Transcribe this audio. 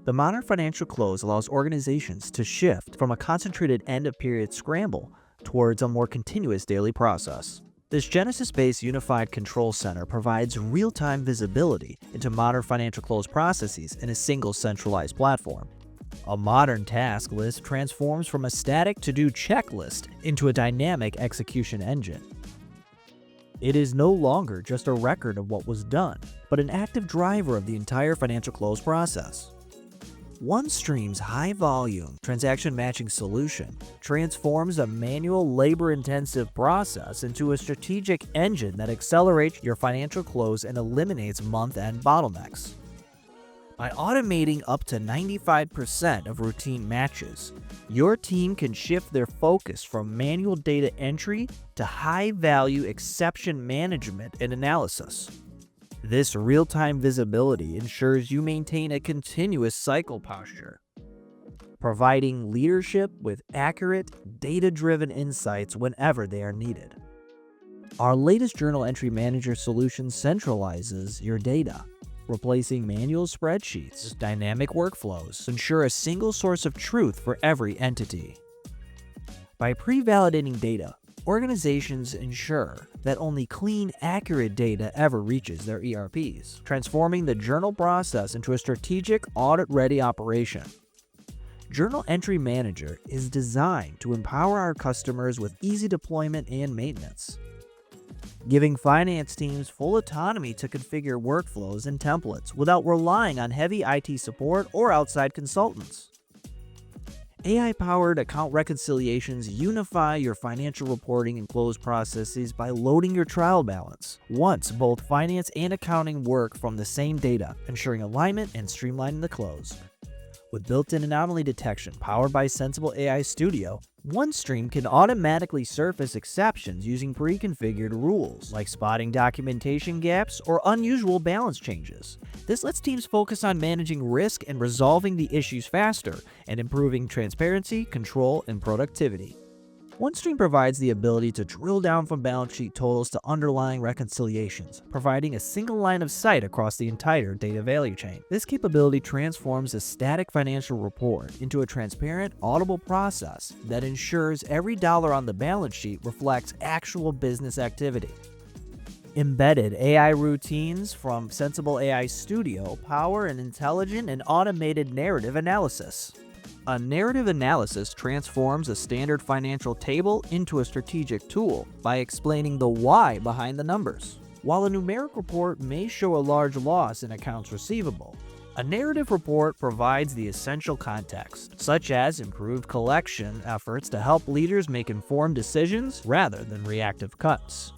The modern financial close allows organizations to shift from a concentrated end-of-period scramble towards a more continuous daily process. This Genesis-based unified control center provides real-time visibility into modern financial close processes in a single centralized platform. A modern task list transforms from a static to-do checklist into a dynamic execution engine. It is no longer just a record of what was done, but an active driver of the entire financial close process. OneStream's high-volume transaction matching solution transforms a manual, labor-intensive process into a strategic engine that accelerates your financial close and eliminates month-end bottlenecks. By automating up to 95% of routine matches, your team can shift their focus from manual data entry to high-value exception management and analysis. This real-time visibility ensures you maintain a continuous cycle posture, providing leadership with accurate, data-driven insights whenever they are needed. Our latest Journal Entry Manager solution centralizes your data, replacing manual spreadsheets with dynamic workflows to ensure a single source of truth for every entity. By pre-validating data, organizations ensure that only clean, accurate data ever reaches their ERPs, transforming the journal process into a strategic, audit-ready operation. Journal Entry Manager is designed to empower our customers with easy deployment and maintenance, giving finance teams full autonomy to configure workflows and templates without relying on heavy IT support or outside consultants. AI-powered account reconciliations unify your financial reporting and close processes by loading your trial balance. Once, both finance and accounting work from the same data, ensuring alignment and streamlining the close. With built-in anomaly detection powered by Sensible AI Studio, OneStream can automatically surface exceptions using pre-configured rules, like spotting documentation gaps or unusual balance changes. This lets teams focus on managing risk and resolving the issues faster, and improving transparency, control, and productivity. OneStream provides the ability to drill down from balance sheet totals to underlying reconciliations, providing a single line of sight across the entire data value chain. This capability transforms a static financial report into a transparent, audible process that ensures every dollar on the balance sheet reflects actual business activity. Embedded AI routines from Sensible AI Studio power an intelligent and automated narrative analysis. A narrative analysis transforms a standard financial table into a strategic tool by explaining the why behind the numbers. While a numeric report may show a large loss in accounts receivable, a narrative report provides the essential context, such as improved collection efforts to help leaders make informed decisions rather than reactive cuts.